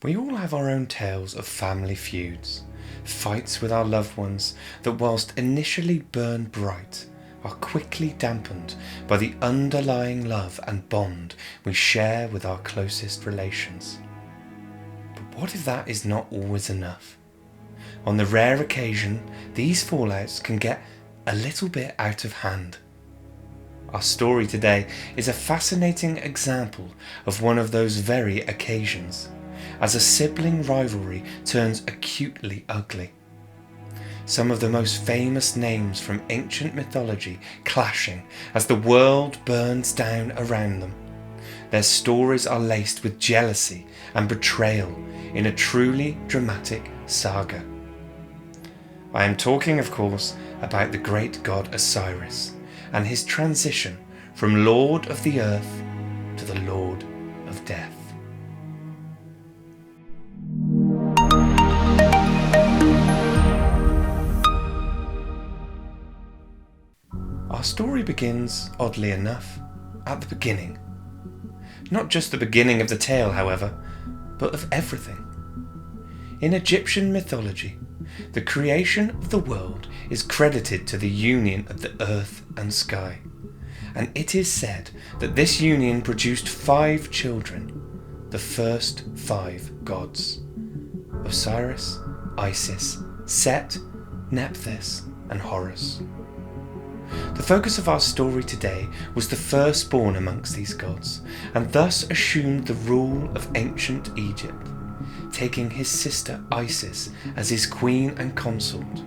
We all have our own tales of family feuds, fights with our loved ones that whilst initially burn bright, are quickly dampened by the underlying love and bond we share with our closest relations. But what if that is not always enough? On the rare occasion, these fallouts can get a little bit out of hand. Our story today is a fascinating example of one of those very occasions, as a sibling rivalry turns acutely ugly. Some of the most famous names from ancient mythology clashing as the world burns down around them. Their stories are laced with jealousy and betrayal in a truly dramatic saga. I am talking, of course, about the great god Osiris and his transition from Lord of the Earth to the Lord of Death. Our story begins, oddly enough, at the beginning. Not just the beginning of the tale, however, but of everything. In Egyptian mythology, the creation of the world is credited to the union of the earth and sky, and it is said that this union produced 5 children, the first 5 gods: Osiris, Isis, Set, Nephthys, and Horus. The focus of our story today was the firstborn amongst these gods, and thus assumed the rule of ancient Egypt, taking his sister Isis as his queen and consort,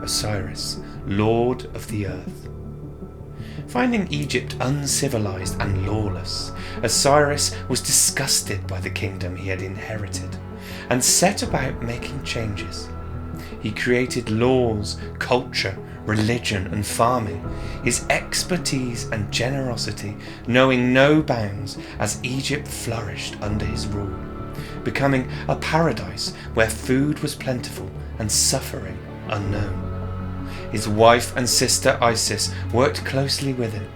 Osiris, Lord of the Earth. Finding Egypt uncivilized and lawless, Osiris was disgusted by the kingdom he had inherited, and set about making changes. He created laws, culture, religion and farming, his expertise and generosity knowing no bounds as Egypt flourished under his rule, becoming a paradise where food was plentiful and suffering unknown. His wife and sister Isis worked closely with him,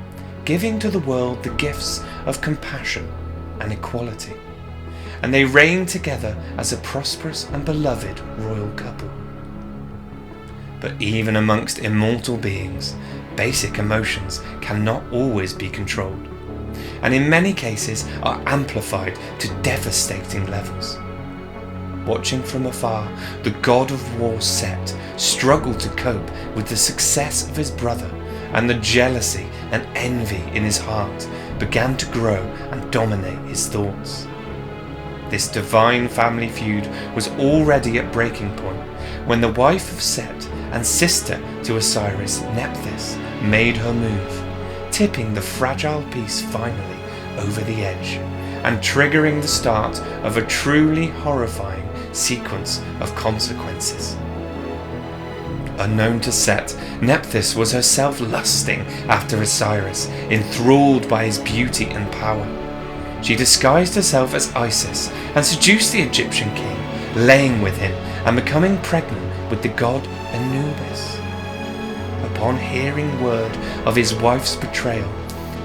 giving to the world the gifts of compassion and equality, and they reigned together as a prosperous and beloved royal couple. But even amongst immortal beings, basic emotions cannot always be controlled, and in many cases are amplified to devastating levels. Watching from afar, the god of war Set struggled to cope with the success of his brother, and the jealousy and envy in his heart began to grow and dominate his thoughts. This divine family feud was already at breaking point when the wife of Set and sister to Osiris, Nephthys, made her move, tipping the fragile piece finally over the edge and triggering the start of a truly horrifying sequence of consequences. Unknown to Set, Nephthys was herself lusting after Osiris, enthralled by his beauty and power. She disguised herself as Isis and seduced the Egyptian king, laying with him and becoming pregnant with the god Anubis. Upon hearing word of his wife's betrayal,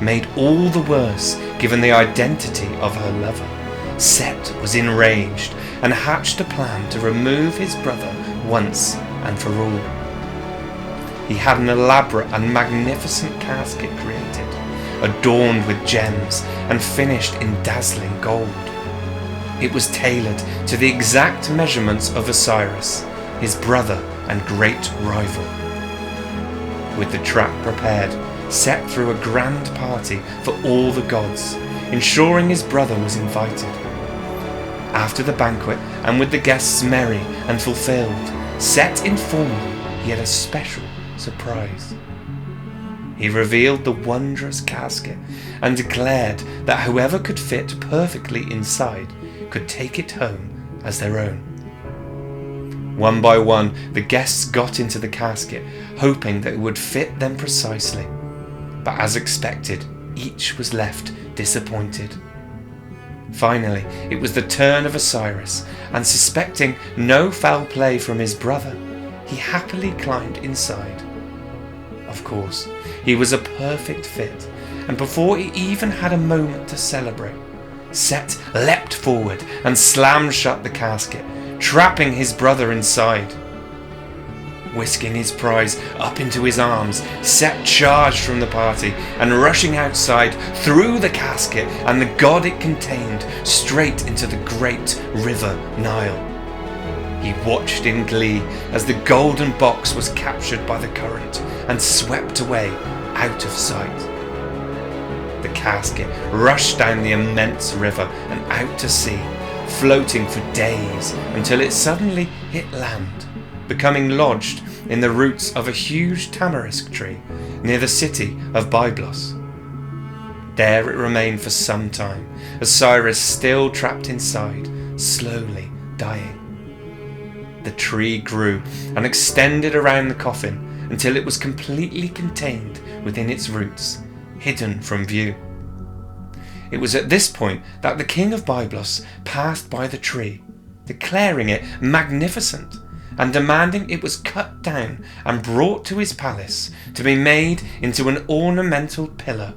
made all the worse given the identity of her lover, Set was enraged and hatched a plan to remove his brother once and for all. He had an elaborate and magnificent casket created, adorned with gems and finished in dazzling gold. It was tailored to the exact measurements of Osiris, his brother and great rival. With the trap prepared, Set threw a grand party for all the gods, ensuring his brother was invited. After the banquet, and with the guests merry and fulfilled, Set informed them he had a special surprise. He revealed the wondrous casket and declared that whoever could fit perfectly inside could take it home as their own. One by one, the guests got into the casket, hoping that it would fit them precisely. But as expected, each was left disappointed. Finally, it was the turn of Osiris, and suspecting no foul play from his brother, he happily climbed inside. Of course, he was a perfect fit, and before he even had a moment to celebrate, Set leapt forward and slammed shut the casket, trapping his brother inside. Whisking his prize up into his arms, Set charged from the party and rushing outside through the casket and the god it contained straight into the great river Nile. He watched in glee as the golden box was captured by the current and swept away out of sight. The casket rushed down the immense river and out to sea, floating for days until it suddenly hit land, becoming lodged in the roots of a huge tamarisk tree near the city of Byblos. There it remained for some time, Osiris still trapped inside, slowly dying. The tree grew and extended around the coffin until it was completely contained within its roots, hidden from view. It was at this point that the king of Byblos passed by the tree, declaring it magnificent and demanding it was cut down and brought to his palace to be made into an ornamental pillar.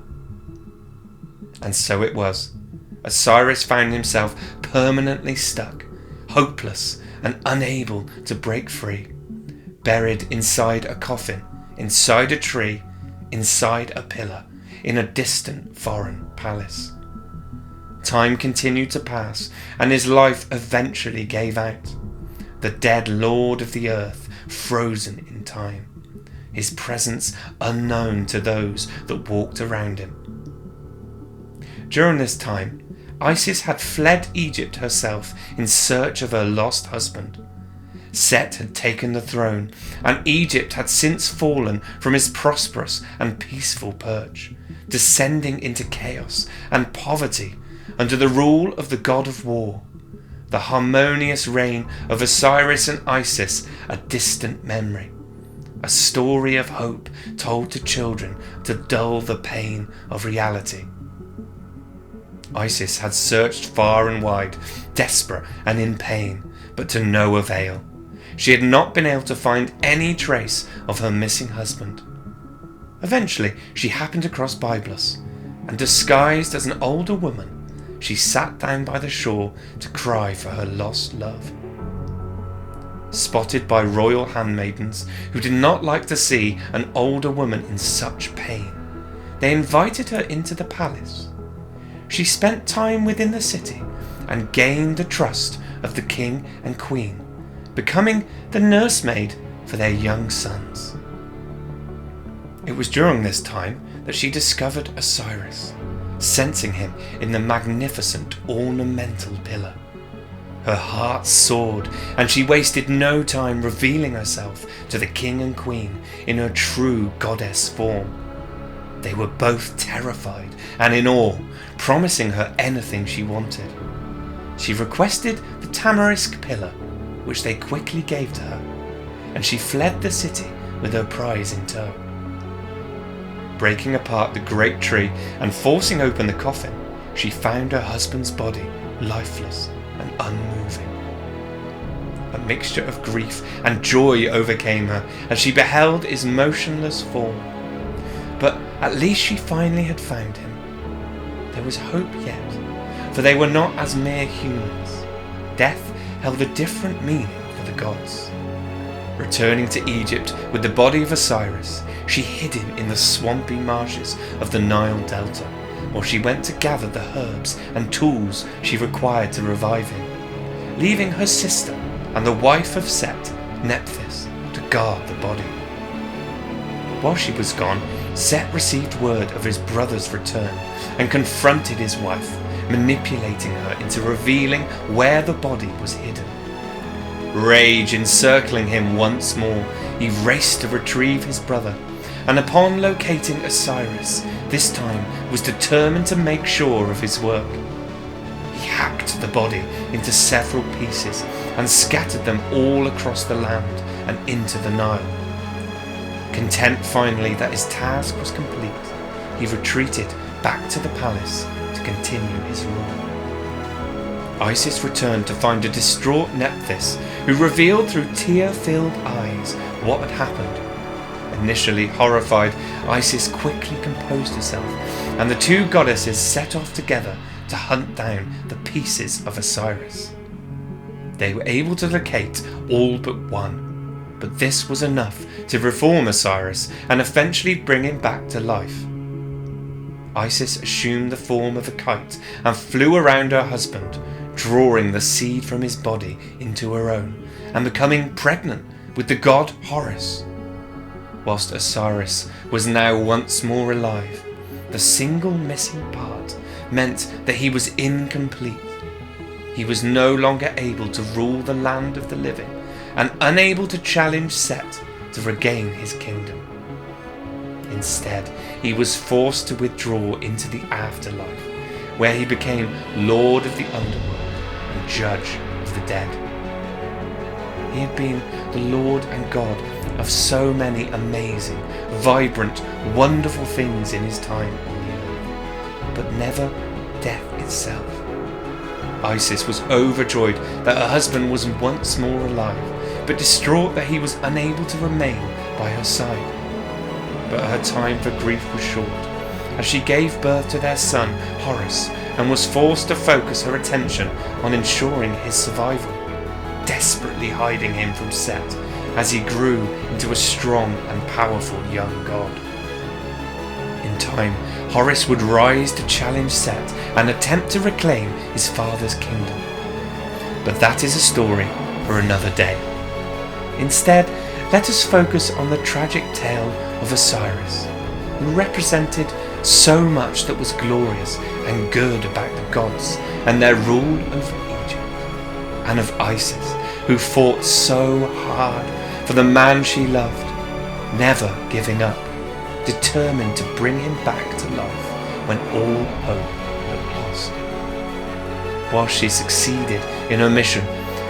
And so it was. Osiris found himself permanently stuck, hopeless and unable to break free, buried inside a coffin, inside a tree, inside a pillar, in a distant foreign palace. Time continued to pass, and his life eventually gave out. The dead lord of the earth, frozen in time, his presence unknown to those that walked around him. During this time, Isis had fled Egypt herself in search of her lost husband. Set had taken the throne, and Egypt had since fallen from his prosperous and peaceful perch, descending into chaos and poverty under the rule of the god of war. The harmonious reign of Osiris and Isis, a distant memory, a story of hope told to children to dull the pain of reality. Isis had searched far and wide, desperate and in pain, but to no avail. She had not been able to find any trace of her missing husband. Eventually, she happened across Byblos, and disguised as an older woman, she sat down by the shore to cry for her lost love. Spotted by royal handmaidens who did not like to see an older woman in such pain, they invited her into the palace. She spent time within the city and gained the trust of the king and queen, becoming the nursemaid for their young sons. It was during this time that she discovered Osiris, sensing him in the magnificent ornamental pillar. Her heart soared, and she wasted no time revealing herself to the king and queen in her true goddess form. They were both terrified and in awe, promising her anything she wanted. She requested the tamarisk pillar, which they quickly gave to her, and she fled the city with her prize in tow. Breaking apart the great tree and forcing open the coffin, she found her husband's body lifeless and unmoving. A mixture of grief and joy overcame her as she beheld his motionless form. But at least she finally had found him. There was hope yet, for they were not as mere humans. Death held a different meaning for the gods. Returning to Egypt with the body of Osiris, she hid him in the swampy marshes of the Nile Delta, while she went to gather the herbs and tools she required to revive him, leaving her sister and the wife of Set, Nephthys, to guard the body. While she was gone, Set received word of his brother's return and confronted his wife, manipulating her into revealing where the body was hidden. Rage encircling him once more, he raced to retrieve his brother, and upon locating Osiris, this time was determined to make sure of his work. He hacked the body into several pieces and scattered them all across the land and into the Nile. Content finally that his task was complete, he retreated back to the palace to continue his rule. Isis returned to find a distraught Nephthys, who revealed through tear-filled eyes what had happened. Initially horrified, Isis quickly composed herself, and the two goddesses set off together to hunt down the pieces of Osiris. They were able to locate all but one, but this was enough to reform Osiris and eventually bring him back to life. Isis assumed the form of a kite and flew around her husband, drawing the seed from his body into her own and becoming pregnant with the god Horus. Whilst Osiris was now once more alive, the single missing part meant that he was incomplete. He was no longer able to rule the land of the living and unable to challenge Set to regain his kingdom. Instead, he was forced to withdraw into the afterlife, where he became Lord of the underworld and Judge of the dead. He had been the Lord and God of so many amazing, vibrant, wonderful things in his time on the earth, but never death itself. Isis was overjoyed that her husband was once more alive, but distraught that he was unable to remain by her side. But her time for grief was short, as she gave birth to their son Horus and was forced to focus her attention on ensuring his survival, desperately hiding him from Set as he grew into a strong and powerful young god. In time, Horus would rise to challenge Set and attempt to reclaim his father's kingdom. But that is a story for another day. Instead, let us focus on the tragic tale of Osiris, who represented so much that was glorious and good about the gods and their rule over Egypt, and of Isis, who fought so hard for the man she loved, never giving up, determined to bring him back to life when all hope had lost. While she succeeded in her mission,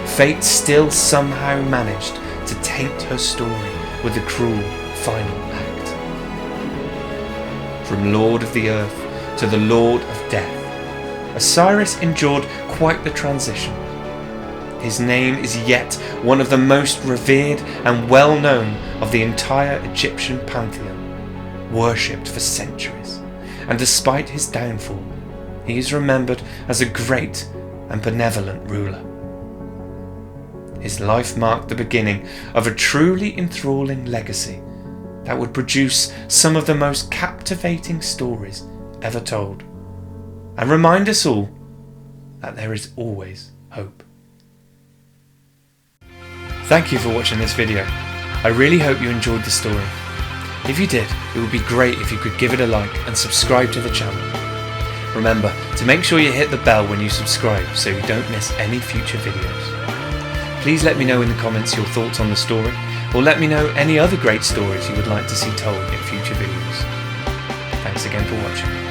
fate still somehow managed to taint her story with a cruel final act. From Lord of the Earth to the Lord of Death, Osiris endured quite the transition. His name is yet one of the most revered and well known of the entire Egyptian pantheon, worshipped for centuries, and despite his downfall, he is remembered as a great and benevolent ruler. His life marked the beginning of a truly enthralling legacy that would produce some of the most captivating stories ever told, and remind us all that there is always hope. Thank you for watching this video. I really hope you enjoyed the story. If you did, it would be great if you could give it a like and subscribe to the channel. Remember to make sure you hit the bell when you subscribe so you don't miss any future videos. Please let me know in the comments your thoughts on the story, or let me know any other great stories you would like to see told in future videos. Thanks again for watching.